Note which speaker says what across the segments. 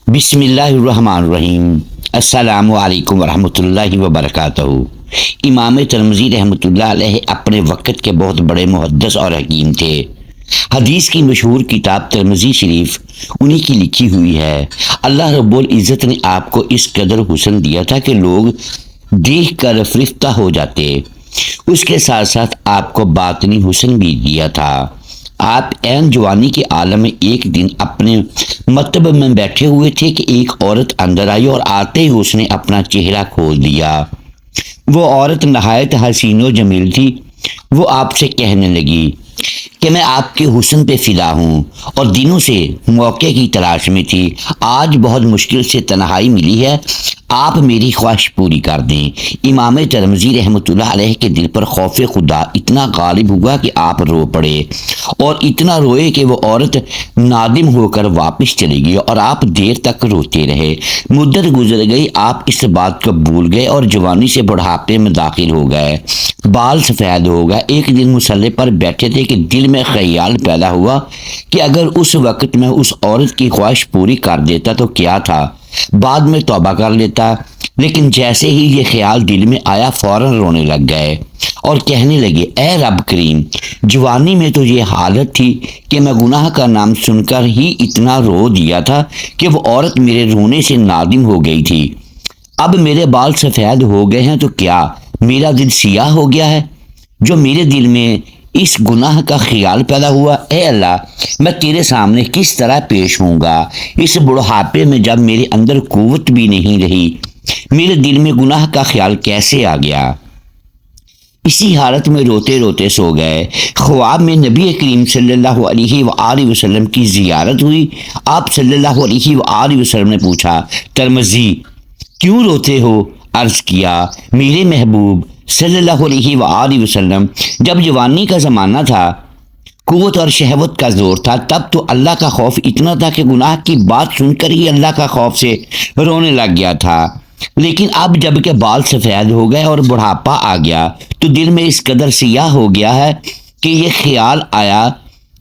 Speaker 1: بسم اللہ الرحمن الرحیم۔ السلام علیکم ورحمۃ اللہ وبرکاتہ۔ امام ترمذی رحمۃ اللہ علیہ اپنے وقت کے بہت بڑے محدث اور حکیم تھے۔ حدیث کی مشہور کتاب ترمذی شریف انہی کی لکھی ہوئی ہے۔ اللہ رب العزت نے آپ کو اس قدر حسن دیا تھا کہ لوگ دیکھ کر فرفتہ ہو جاتے۔ اس کے ساتھ ساتھ آپ کو باطنی حسن بھی دیا تھا۔ آپ عین جوانی کے عالم میں ایک دن اپنے مکتب میں بیٹھے ہوئے تھے کہ ایک عورت اندر آئی اور آتے ہی اس نے اپنا چہرہ کھول دیا۔ وہ عورت نہایت حسین و جمیل تھی۔ وہ آپ سے کہنے لگی کہ میں آپ کے حسن پہ فدا ہوں اور دنوں سے موقع کی تلاش میں تھی۔ آج بہت مشکل سے تنہائی ملی ہے، آپ میری خواہش پوری کر دیں۔ امام ترمذی رحمۃ اللہ علیہ کے دل پر خوف خدا اتنا غالب ہوا کہ آپ رو پڑے اور اتنا روئے کہ وہ عورت نادم ہو کر واپس چلی گئی اور آپ دیر تک روتے رہے۔ مدت گزر گئی، آپ اس بات کو بھول گئے اور جوانی سے بڑھاپے میں داخل ہو گئے۔ بال سفید ہو گئے۔ ایک دن مصلی پر بیٹھے تھے کہ دل میں خیال پیدا ہوا کہ اگر اس وقت میں اس عورت کی خواہش پوری کر دیتا تو کیا تھا، بعد میں توبہ کر لیتا۔ لیکن جیسے ہی یہ خیال دل میں آیا فوراً رونے لگ گئے اور کہنے لگے، اے رب کریم، جوانی میں تو یہ حالت تھی کہ میں گناہ کا نام سن کر ہی اتنا رو دیا تھا کہ وہ عورت میرے رونے سے نادم ہو گئی تھی۔ اب میرے بال سفید ہو گئے ہیں تو کیا میرا دل سیاہ ہو گیا ہے جو میرے دل میں اس گناہ کا خیال پیدا ہوا؟ اے اللہ، میں تیرے سامنے کس طرح پیش ہوں گا اس بڑھاپے میں جب میرے اندر قوت بھی نہیں رہی؟ میرے دل میں گناہ کا خیال کیسے آ گیا؟ اسی حالت میں روتے روتے سو گئے۔ خواب میں نبی کریم صلی اللہ علیہ وآلہ وسلم کی زیارت ہوئی۔ آپ صلی اللہ علیہ وآلہ وسلم نے پوچھا، ترمذی کیوں روتے ہو؟ عرض کیا، میرے محبوب صلی اللہ علیہ وآلہ وسلم، جب جوانی کا زمانہ تھا، قوت اور شہوت کا زور تھا، تب تو اللہ کا خوف اتنا تھا کہ گناہ کی بات سن کر ہی اللہ کا خوف سے رونے لگ گیا تھا۔ لیکن اب جب کہ بال سفید ہو گئے اور بڑھاپا آ گیا تو دل میں اس قدر سیاہ ہو گیا ہے کہ یہ خیال آیا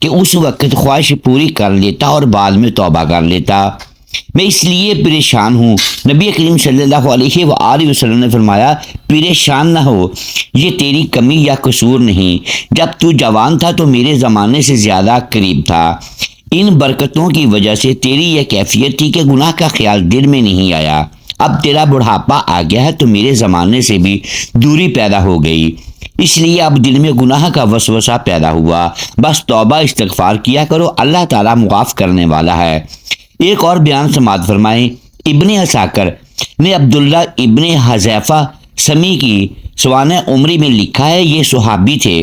Speaker 1: کہ اس وقت خواہش پوری کر لیتا اور بعد میں توبہ کر لیتا۔ میں اس لیے پریشان ہوں۔ نبی کریم صلی اللہ علیہ وآلہ وسلم نے فرمایا، پریشان نہ ہو، یہ تیری کمی یا قصور نہیں۔ جب تو جوان تھا تو میرے زمانے سے زیادہ قریب تھا۔ ان برکتوں کی وجہ سے تیری یہ کیفیت تھی کہ گناہ کا خیال دل میں نہیں آیا۔ اب تیرا بڑھاپا آ گیا ہے تو میرے زمانے سے بھی دوری پیدا ہو گئی، اس لیے اب دل میں گناہ کا وسوسہ پیدا ہوا۔ بس توبہ استغفار کیا کرو، اللہ تعالیٰ معاف کرنے والا ہے۔ ایک اور بیان سماعت فرمائیں۔ ابن عساکر نے عبداللہ ابن حذیفہ سمی کی سوانح عمری میں لکھا ہے، یہ صحابی تھے،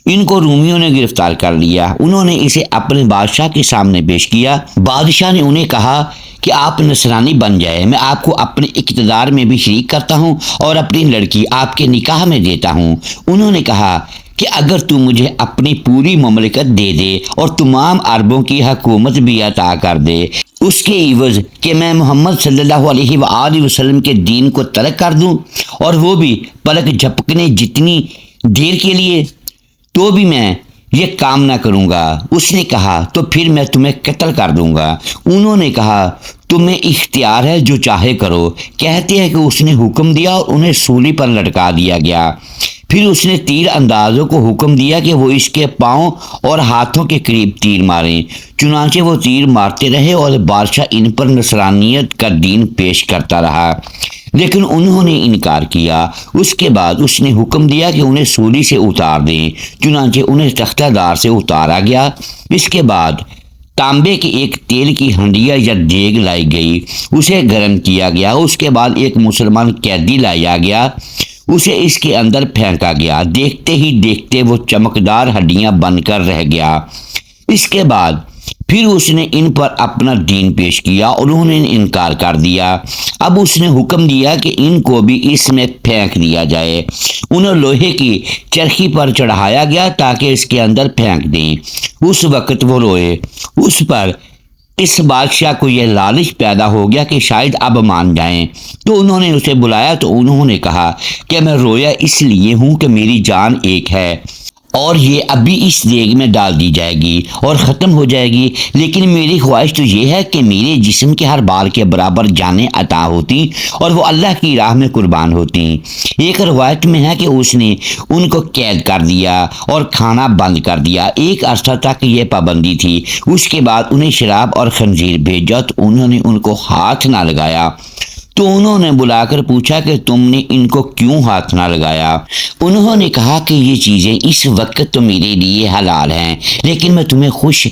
Speaker 1: ان کو رومیوں نے گرفتار کر لیا۔ انہوں نے اسے اپنے بادشاہ کے سامنے پیش کیا۔ بادشاہ نے انہیں کہا کہ آپ نصرانی بن جائے، میں آپ کو اپنے اقتدار میں بھی شریک کرتا ہوں اور اپنی لڑکی آپ کے نکاح میں دیتا ہوں۔ انہوں نے کہا کہ اگر تو مجھے اپنی پوری مملکت دے دے اور تمام عربوں کی حکومت بھی عطا کر دے اس کے عوض کہ میں محمد صلی اللہ علیہ وآلہ وسلم کے دین کو ترک کر دوں اور وہ بھی پلک جھپکنے جتنی دیر کے لیے، تو بھی میں یہ کام نہ کروں گا۔ اس نے کہا تو پھر میں تمہیں قتل کر دوں گا۔ انہوں نے کہا تمہیں اختیار ہے، جو چاہے کرو۔ کہتے ہیں کہ اس نے حکم دیا اور انہیں سولی پر لٹکا دیا گیا۔ پھر اس نے تیر اندازوں کو حکم دیا کہ وہ اس کے پاؤں اور ہاتھوں کے قریب تیر ماریں۔ چنانچہ وہ تیر مارتے رہے اور بادشاہ ان پر نصرانیت کا دین پیش کرتا رہا، لیکن انہوں نے انکار کیا۔ اس کے بعد اس نے حکم دیا کہ انہیں سولی سے اتار دیں، چنانچہ انہیں تختہ دار سے اتارا گیا۔ اس کے بعد تانبے کے ایک تیل کی ہنڈیا یا دیگ لائی گئی، اسے گرم کیا گیا۔ اس کے بعد ایک مسلمان قیدی لایا گیا، اسے اس کے اندر پھینکا گیا۔ دیکھتے ہی دیکھتے وہ چمکدار ہڈیاں بن کر رہ گیا۔ اس کے بعد پھر اس نے ان پر اپنا دین پیش کیا اور انہوں نے انکار کر دیا۔ اب اس نے حکم دیا کہ ان کو بھی اس میں پھینک دیا جائے۔ انہیں لوہے کی چرخی پر چڑھایا گیا تاکہ اس کے اندر پھینک دیں۔ اس وقت وہ روئے۔ اس پر اس بادشاہ کو یہ لالچ پیدا ہو گیا کہ شاید اب مان جائیں، تو انہوں نے اسے بلایا تو انہوں نے کہا کہ میں رویا اس لیے ہوں کہ میری جان ایک ہے اور یہ ابھی اس دیگ میں ڈال دی جائے گی اور ختم ہو جائے گی، لیکن میری خواہش تو یہ ہے کہ میرے جسم کے ہر بال کے برابر جانیں عطا ہوتی اور وہ اللہ کی راہ میں قربان ہوتی۔ ایک روایت میں ہے کہ اس نے ان کو قید کر دیا اور کھانا بند کر دیا، ایک عرصہ تک یہ پابندی تھی۔ اس کے بعد انہیں شراب اور خنزیر بھیجا تو انہوں نے ان کو ہاتھ نہ لگایا، تو انہوں نے بلا کر پوچھا کہ تم نے ان کو کیوں ہاتھ نہ لگایا؟ انہوں نے کہا کہ یہ چیزیں اس وقت تو میرے لیے حلال ہیں، لیکن میں تمہیں خوش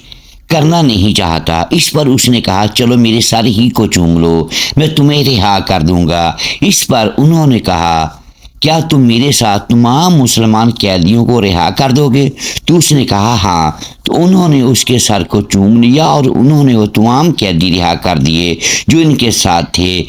Speaker 1: کرنا نہیں چاہتا۔ اس پر اس نے کہا چلو میرے سر ہی کو چوم لو، میں تمہیں رہا کر دوں گا۔ اس پر انہوں نے کہا کیا تم میرے ساتھ تمام مسلمان قیدیوں کو رہا کر دو گے؟ تو اس نے کہا ہاں۔ تو انہوں نے اس کے سر کو چوم لیا اور انہوں نے وہ تمام قیدی رہا کر دیے جو ان کے ساتھ تھے۔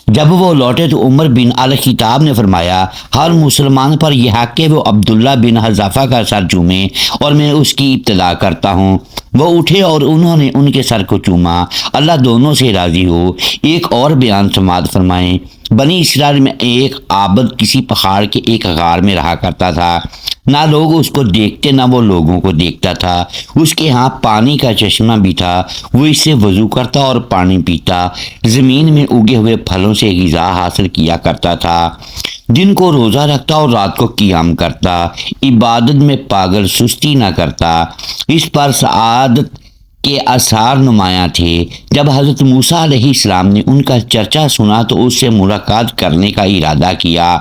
Speaker 1: جب وہ لوٹے تو عمر بن الخطاب نے فرمایا ہر مسلمان پر یہ حق کہ وہ عبداللہ بن حذافہ کا سر چومے اور میں اس کی ابتدا کرتا ہوں۔ وہ اٹھے اور انہوں نے ان کے سر کو چوما، اللہ دونوں سے راضی ہو۔ ایک اور بیان سماعت فرمائیں۔ بنی اسرائیل میں ایک عابد کسی پہاڑ کے ایک غار میں رہا کرتا تھا، نہ لوگ اس کو دیکھتے نہ وہ لوگوں کو دیکھتا تھا۔ اس کے ہاں پانی کا چشمہ بھی تھا، وہ اس سے وضو کرتا اور پانی پیتا، زمین میں اگے ہوئے پھلوں سے غذا حاصل کیا کرتا تھا، دن کو روزہ رکھتا اور رات کو قیام کرتا، عبادت میں پاگل سستی نہ کرتا۔ اس پر سعادت کے آثار نمایاں تھے۔ جب حضرت موسیٰ علیہ السلام نے ان کا چرچا سنا تو اس سے ملاقات کرنے کا ارادہ کیا۔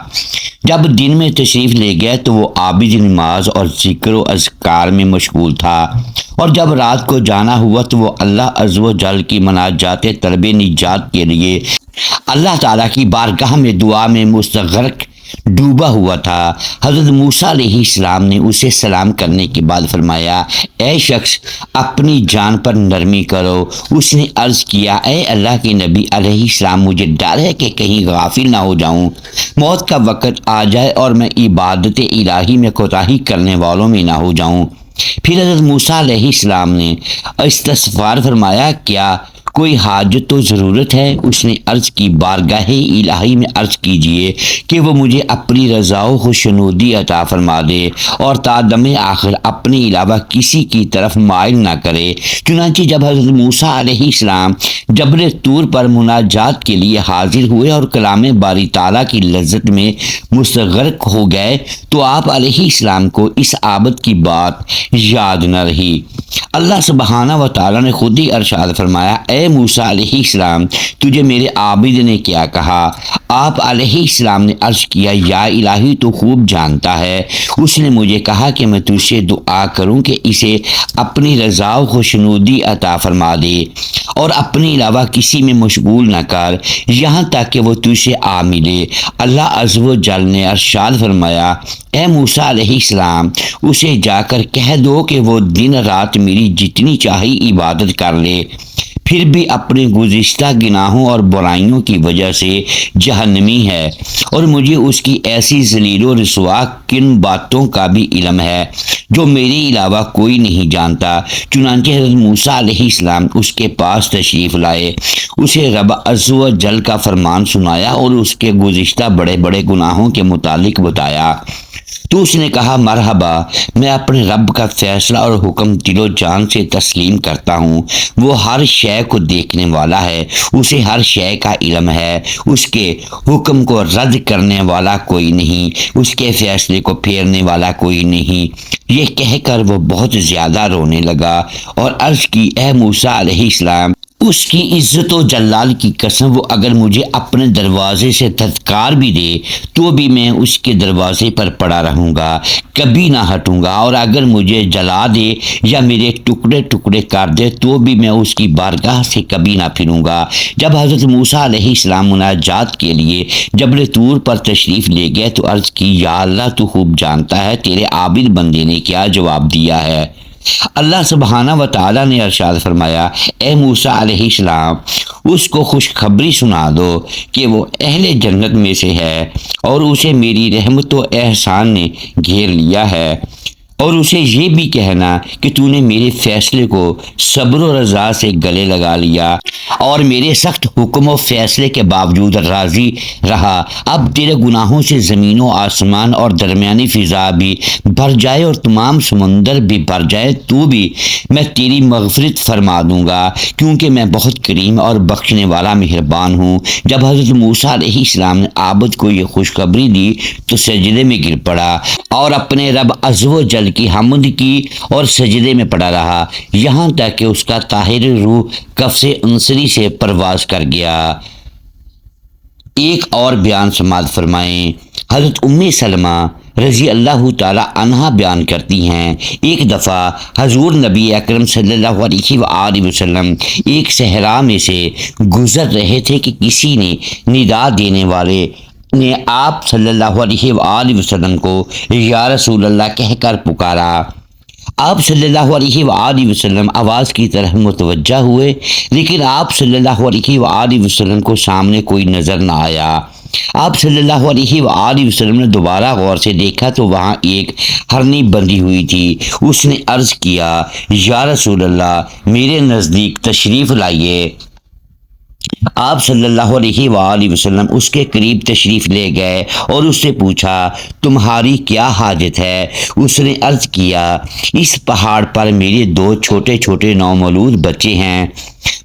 Speaker 1: جب دن میں تشریف لے گئے تو وہ عابد نماز اور ذکر و اذکار میں مشغول تھا، اور جب رات کو جانا ہوا تو وہ اللہ عز و جل کی مناجات طلب نجات کے لیے اللہ تعالیٰ کی بارگاہ میں دعا میں مستغرق ڈوبا ہوا تھا۔ حضرت موسیٰ علیہ السلام نے اسے سلام کرنے کے بعد فرمایا اے شخص اپنی جان پر نرمی کرو۔ اس نے عرض کیا اے اللہ کے نبی علیہ السلام مجھے ڈر ہے کہ کہیں غافل نہ ہو جاؤں، موت کا وقت آ جائے اور میں عبادت الہی میں کوتاہی کرنے والوں میں نہ ہو جاؤں۔ پھر حضرت موسیٰ علیہ السلام نے استغفار فرمایا کیا کوئی حاجت تو ضرورت ہے؟ اس نے عرض کی بارگاہ الہی میں عرض کیجئے کہ وہ مجھے اپنی رضا و خوشنودی عطا فرما دے اور تا دم آخر اپنے علاوہ کسی کی طرف مائل نہ کرے۔ چنانچہ جب حضرت موسیٰ علیہ السلام جبل طور پر مناجات کے لیے حاضر ہوئے اور کلام باری تعالیٰ کی لذت میں مستغرق ہو گئے تو آپ علیہ السلام کو اس عابد کی بات یاد نہ رہی۔ اللہ سبحانہ و تعالیٰ نے خود ہی ارشاد فرمایا اے موسیٰ علیہ السلام تجھے میرے عابد نے کیا کہا؟ آپ علیہ السلام نے عرض کیا یا الہی تو خوب جانتا ہے، اس نے مجھے کہا کہ میں تجھ سے دعا کروں کہ اسے اپنی رضا و خوشنودی عطا فرما دے اور اپنے علاوہ کسی میں مشغول نہ کر یہاں تک کہ وہ تجھ سے آ ملے۔ اللہ عز و جل نے ارشاد فرمایا اے موسیٰ علیہ السلام اسے جا کر کہہ دو کہ وہ دن رات میری جتنی چاہی عبادت کر لے، پھر بھی اپنے گزشتہ گناہوں اور برائیوں کی وجہ سے جہنمی ہے، اور مجھے اس کی ایسی ذلیل و رسوا کن باتوں کا بھی علم ہے جو میرے علاوہ کوئی نہیں جانتا۔ چنانچہ حضرت موسیٰ علیہ السلام اس کے پاس تشریف لائے، اسے رب عز و جل کا فرمان سنایا اور اس کے گزشتہ بڑے بڑے گناہوں کے متعلق بتایا۔ تو اس نے کہا مرحبا، میں اپنے رب کا فیصلہ اور حکم دل و جان سے تسلیم کرتا ہوں، وہ ہر شے کو دیکھنے والا ہے، اسے ہر شے کا علم ہے، اس کے حکم کو رد کرنے والا کوئی نہیں، اس کے فیصلے کو پھیرنے والا کوئی نہیں۔ یہ کہہ کر وہ بہت زیادہ رونے لگا اور عرض کی اے موسیٰ علیہ السلام اس کی عزت و جلال کی قسم وہ اگر مجھے اپنے دروازے سے دھتکار بھی دے تو بھی میں اس کے دروازے پر پڑا رہوں گا، کبھی نہ ہٹوں گا، اور اگر مجھے جلا دے یا میرے ٹکڑے ٹکڑے کر دے تو بھی میں اس کی بارگاہ سے کبھی نہ پھروں گا۔ جب حضرت موسیٰ علیہ السلام مناجات کے لیے جبل طور پر تشریف لے گئے تو عرض کی یا اللہ تو خوب جانتا ہے تیرے عابد بندے نے کیا جواب دیا ہے۔ اللہ سبحانہ و تعالیٰ نے ارشاد فرمایا اے موسیٰ علیہ السلام اس کو خوشخبری سنا دو کہ وہ اہل جنت میں سے ہے اور اسے میری رحمت و احسان نے گھیر لیا ہے۔ اور اسے یہ بھی کہنا کہ تو نے میرے فیصلے کو صبر و رضا سے گلے لگا لیا اور میرے سخت حکم و فیصلے کے باوجود راضی رہا۔ اب تیرے گناہوں سے زمین و آسمان اور درمیانی فضا بھی بھر جائے اور تمام سمندر بھی بھر جائے تو بھی میں تیری مغفرت فرما دوں گا، کیونکہ میں بہت کریم اور بخشنے والا مہربان ہوں۔ جب حضرت موسیٰ علیہ السلام نے عابد کو یہ خوشخبری دی تو سجدے میں گر پڑا اور اپنے رب عز و جل کی حمد کی اور سجدے میں پڑا رہا، یہاں تک کہ اس کا طاہر روح کف سے انصری سے پرواز کر گیا۔ ایک اور بیان سماعت فرمائیں۔ حضرت ام سلمہ رضی اللہ تعالی عنہا بیان کرتی ہیں، ایک دفعہ حضور نبی اکرم صلی اللہ علیہ وآلہ وسلم ایک صحرا میں سے گزر رہے تھے کہ کسی نے ندا دینے والے نے آپ صلی اللہ علیہ وآلہ وسلم کو یا رسول اللہ کہہ کر پکارا۔ آپ صلی اللہ علیہ وآلہ وسلم آواز کی طرف متوجہ ہوئے، لیکن آپ صلی اللہ علیہ وآلہ وسلم کو سامنے کوئی نظر نہ آیا۔ آپ صلی اللہ علیہ وآلہ وسلم نے دوبارہ غور سے دیکھا تو وہاں ایک ہرنی بندھی ہوئی تھی۔ اس نے عرض کیا، یا رسول اللہ میرے نزدیک تشریف لائیے۔ آپ صلی اللہ علیہ وآلہ وسلم اس کے قریب تشریف لے گئے اور اس سے پوچھا، تمہاری کیا حاجت ہے؟ اس نے عرض کیا، اس پہاڑ پر میرے 2 چھوٹے چھوٹے نومولود بچے ہیں،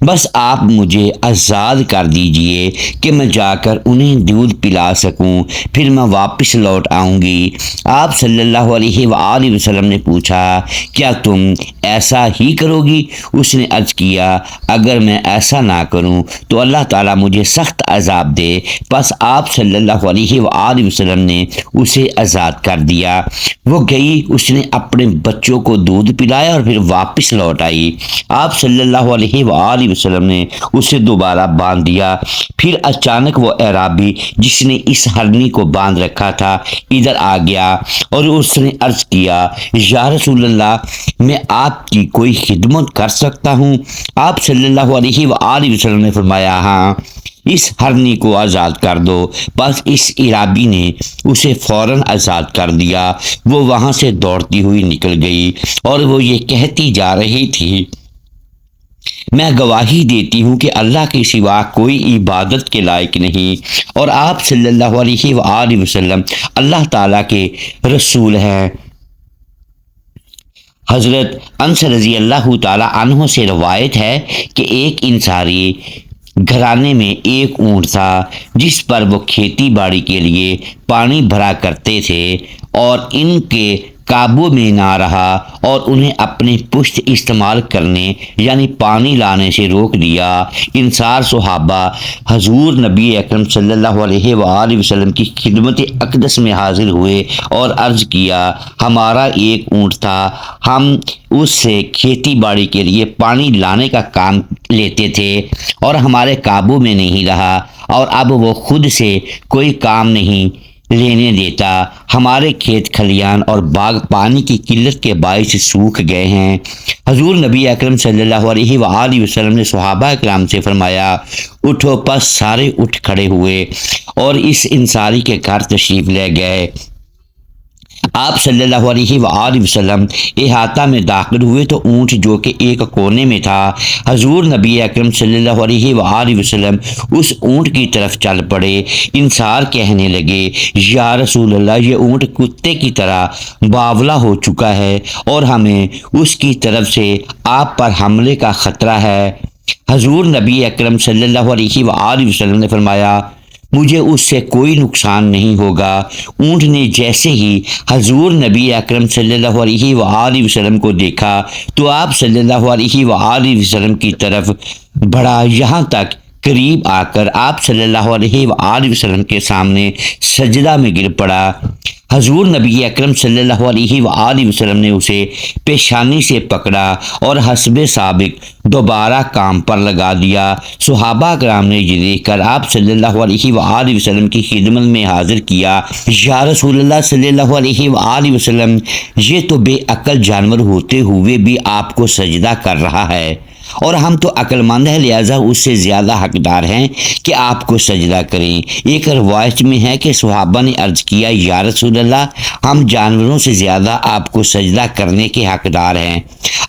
Speaker 1: بس آپ مجھے آزاد کر دیجئے کہ میں جا کر انہیں دودھ پلا سکوں، پھر میں واپس لوٹ آؤں گی۔ آپ صلی اللہ علیہ وآلہ وسلم نے پوچھا، کیا تم ایسا ہی کرو گی؟ اس نے عرض کیا، اگر میں ایسا نہ کروں تو اللہ تعالیٰ مجھے سخت عذاب دے۔ پس آپ صلی اللہ علیہ وآلہ وسلم نے اسے آزاد کر دیا۔ وہ گئی، اس نے اپنے بچوں کو دودھ پلایا اور پھر واپس لوٹ آئی۔ آپ صلی اللہ علیہ وآلہ وسلم نے اسے دوبارہ باندھ دیا۔ پھر اچانک وہ اعرابی جس نے اس ہرنی کو باندھ رکھا تھا ادھر آ گیا اور اس نے عرض کیا، یا رسول اللہ میں آپ کی کوئی خدمت کر سکتا ہوں؟ آپ صلی اللہ علیہ وآلہ وسلم نے فرمایا، ہاں، اس ہرنی کو آزاد کر دو۔ بس اس عرابی نے اسے فوراً آزاد کر دیا۔ وہ وہاں سے دوڑتی ہوئی نکل گئی اور وہ یہ کہتی جا رہی تھی، میں گواہی دیتی ہوں کہ اللہ کے سوا کوئی عبادت کے لائق نہیں اور آپ صلی اللہ علیہ وآلہ وسلم اللہ تعالیٰ کے رسول ہیں۔ حضرت انس رضی اللہ تعالیٰ عنہ سے روایت ہے کہ ایک انصاری گھرانے میں ایک اونٹ تھا جس پر وہ کھیتی باڑی کے لیے پانی بھرا کرتے تھے اور ان کے قابو میں نہ رہا اور انہیں اپنے پشت استعمال کرنے یعنی پانی لانے سے روک دیا۔ انصار صحابہ حضور نبی اکرم صلی اللہ علیہ وآلہ وسلم کی خدمت اقدس میں حاضر ہوئے اور عرض کیا، ہمارا ایک اونٹ تھا، ہم اس سے کھیتی باڑی کے لیے پانی لانے کا کام لیتے تھے اور ہمارے قابو میں نہیں رہا اور اب وہ خود سے کوئی کام نہیں لینے دیتا۔ ہمارے کھیت کھلیان اور باغ پانی کی قلت کے باعث سوکھ گئے ہیں۔ حضور نبی اکرم صلی اللہ علیہ وآلہ وسلم نے صحابہ کرام سے فرمایا، اٹھو۔ پس سارے اٹھ کھڑے ہوئے اور اس انصاری کے گھر تشریف لے گئے۔ آپ صلی اللہ علیہ وآلہ وسلم احاطہ میں داخل ہوئے تو اونٹ جو کہ ایک کونے میں تھا، حضور نبی اکرم صلی اللہ علیہ وآلہ وسلم اس اونٹ کی طرف چل پڑے۔ انصار کہنے لگے، یا رسول اللہ یہ اونٹ کتے کی طرح باولا ہو چکا ہے اور ہمیں اس کی طرف سے آپ پر حملے کا خطرہ ہے۔ حضور نبی اکرم صلی اللہ علیہ وآلہ وسلم نے فرمایا، مجھے اس سے کوئی نقصان نہیں ہوگا۔ اونٹ نے جیسے ہی حضور نبی اکرم صلی اللہ علیہ وآلہ وسلم کو دیکھا تو آپ صلی اللہ علیہ وآلہ وسلم کی طرف بڑھا، یہاں تک قریب آ کر آپ صلی اللہ علیہ وآلہ وسلم کے سامنے سجدہ میں گر پڑا۔ حضور نبی اکرم صلی اللہ علیہ وآلہ وسلم نے اسے پیشانی سے پکڑا اور حسب سابق دوبارہ کام پر لگا دیا۔ صحابہ کرام نے یہ دیکھ کر آپ صلی اللہ علیہ وآلہ وسلم کی خدمت میں حاضر کیا، یا رسول اللہ صلی اللہ علیہ وآلہ وسلم یہ تو بے عقل جانور ہوتے ہوئے بھی آپ کو سجدہ کر رہا ہے۔ اور ہم تو عقل مند ہیں، لہٰذا اس سے زیادہ حقدار ہیں کہ آپ کو سجدہ کریں۔ ایک روایت میں ہے کہ صحابہ نے عرض کیا، یا رسول اللہ، ہم جانوروں سے زیادہ آپ کو سجدہ کرنے کے حقدار ہیں۔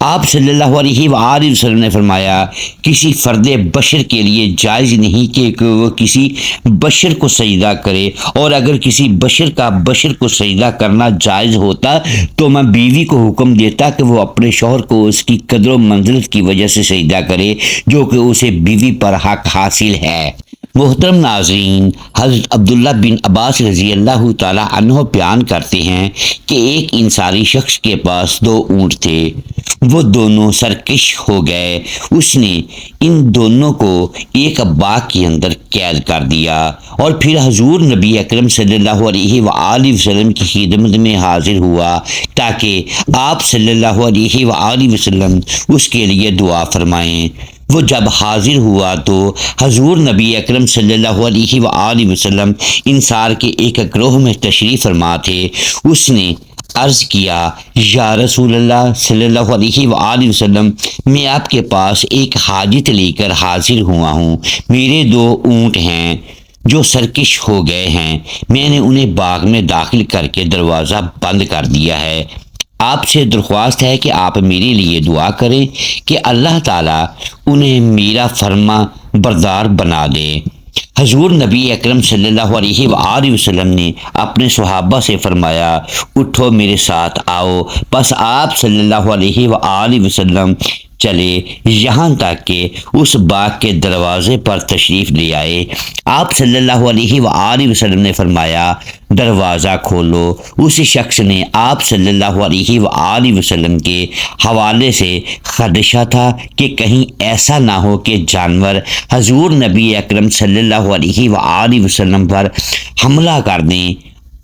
Speaker 1: آپ صلی اللہ علیہ وآلہ وسلم نے فرمایا، کسی فرد بشر کے لیے جائز نہیں کہ وہ کسی بشر کو سجدہ کرے، اور اگر کسی بشر کا بشر کو سجدہ کرنا جائز ہوتا تو میں بیوی کو حکم دیتا کہ وہ اپنے شوہر کو اس کی قدر و منزلت کی وجہ سے سجدہ کرے جو کہ اسے بیوی پر حق حاصل ہے۔ محترم ناظرین، حضرت عبداللہ بن عباس رضی اللہ تعالیٰ عنہ بیان کرتے ہیں کہ ایک انصاری شخص کے پاس 2 اونٹ تھے، وہ دونوں سرکش ہو گئے۔ اس نے ان دونوں کو ایک باغ کے اندر قید کر دیا اور پھر حضور نبی اکرم صلی اللہ علیہ وآلہ وسلم کی خدمت میں حاضر ہوا تاکہ آپ صلی اللہ علیہ وآلہ وسلم اس کے لیے دعا فرمائیں۔ وہ جب حاضر ہوا تو حضور نبی اکرم صلی اللہ علیہ وآلہ وسلم انصار کے ایک گروہ میں تشریف فرما تھے۔ اس نے عرض کیا، یا رسول اللہ صلی اللہ علیہ وآلہ وسلم، میں آپ کے پاس ایک حاجت لے کر حاضر ہوا ہوں۔ میرے 2 اونٹ ہیں جو سرکش ہو گئے ہیں، میں نے انہیں باغ میں داخل کر کے دروازہ بند کر دیا ہے۔ آپ سے درخواست ہے کہ آپ میرے لیے دعا کریں کہ اللہ تعالیٰ انہیں میرا فرما بردار بنا دے۔ حضور نبی اکرم صلی اللہ علیہ وآلہ وسلم نے اپنے صحابہ سے فرمایا، اٹھو میرے ساتھ آؤ۔ بس آپ صلی اللہ علیہ وآلہ وسلم چلے یہاں تک کہ اس باغ کے دروازے پر تشریف لے آئے۔ آپ صلی اللہ علیہ وآلہ وسلم نے فرمایا، دروازہ کھولو۔ اس شخص نے آپ صلی اللہ علیہ وآلہ وسلم کے حوالے سے خدشہ تھا کہ کہیں ایسا نہ ہو کہ جانور حضور نبی اکرم صلی اللہ علیہ وآلہ وسلم پر حملہ کر دیں۔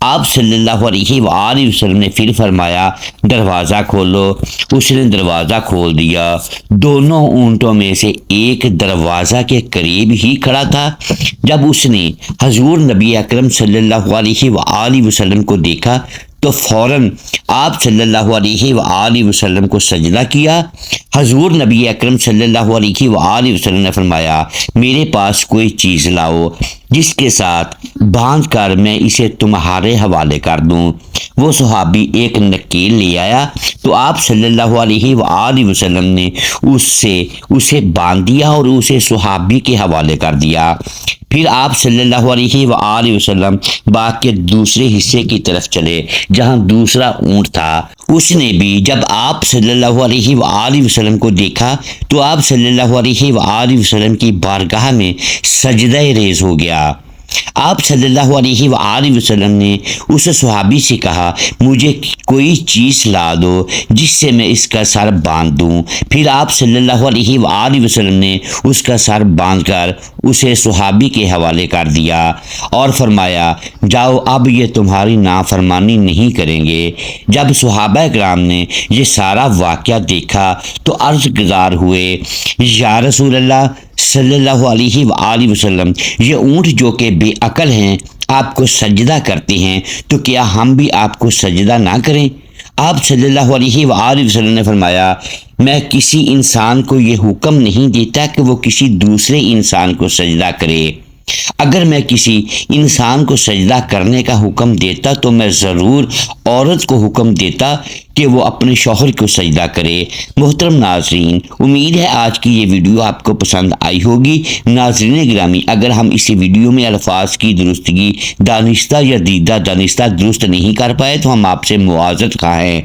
Speaker 1: آپ صلی اللہ علیہ وآلہ وسلم نے پھر فرمایا، دروازہ کھولو۔ اس نے دروازہ کھول دیا۔ دونوں اونٹوں میں سے ایک دروازہ کے قریب ہی کھڑا تھا۔ جب اس نے حضور نبی اکرم صلی اللہ علیہ وآلہ وسلم کو دیکھا تو فوراً آپ صلی اللہ علیہ وآلہ وسلم کو سجدہ کیا۔ حضور نبی اکرم صلی اللہ علیہ وآلہ وسلم نے فرمایا، میرے پاس کوئی چیز لاؤ جس کے ساتھ باندھ کر میں اسے تمہارے حوالے کر دوں۔ وہ صحابی ایک نکیل لے آیا تو آپ صلی اللہ علیہ وآلہ وسلم نے اسے باندھ دیا اور اسے صحابی کے حوالے کر دیا۔ پھر آپ صلی اللہ علیہ وآلہ وسلم باغ کے دوسرے حصے کی طرف چلے جہاں دوسرا اونٹ تھا۔ اس نے بھی جب آپ صلی اللہ علیہ وآلہ وسلم کو دیکھا تو آپ صلی اللہ علیہ وآلہ وسلم کی بارگاہ میں سجدہ ریز ہو گیا۔ آپ صلی اللہ علیہ وآلہ وسلم نے اس صحابی سے کہا، مجھے کوئی چیز لا دو جس سے میں اس کا سر باندھ دوں۔ پھر آپ صلی اللہ علیہ وآلہ وسلم نے اس کا سر باندھ کر اسے صحابی کے حوالے کر دیا اور فرمایا، جاؤ اب یہ تمہاری نافرمانی نہیں کریں گے۔ جب صحابہ کرام نے یہ سارا واقعہ دیکھا تو عرض گزار ہوئے، یا رسول اللہ صلی اللہ علیہ وآلہ وسلم، یہ اونٹ جو کہ بے عقل ہیں آپ کو سجدہ کرتے ہیں تو کیا ہم بھی آپ کو سجدہ نہ کریں؟ آپ صلی اللہ علیہ وآلہ وسلم نے فرمایا، میں کسی انسان کو یہ حکم نہیں دیتا کہ وہ کسی دوسرے انسان کو سجدہ کرے۔ اگر میں کسی انسان کو سجدہ کرنے کا حکم دیتا تو میں ضرور عورت کو حکم دیتا کہ وہ اپنے شوہر کو سجدہ کرے۔ محترم ناظرین، امید ہے آج کی یہ ویڈیو آپ کو پسند آئی ہوگی۔ ناظرین گرامی، اگر ہم اسی ویڈیو میں الفاظ کی درستگی دانستہ یا دیدہ دانستہ درست نہیں کر پائے تو ہم آپ سے معذرت خواہ ہیں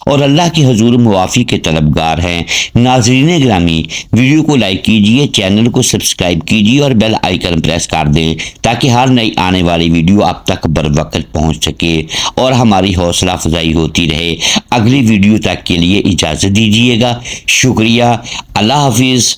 Speaker 1: اور اللہ کے حضور معافی کے طلبگار ہیں۔ ناظرین گرامی، ویڈیو کو لائک کیجئے، چینل کو سبسکرائب کیجئے اور بیل آئیکن پریس کر دیں تاکہ ہر نئی آنے والی ویڈیو آپ تک بر وقت پہنچ سکے اور ہماری حوصلہ افزائی ہوتی رہے۔ اگلی ویڈیو تک کے لیے اجازت دیجیے گا۔ شکریہ۔ اللہ حافظ۔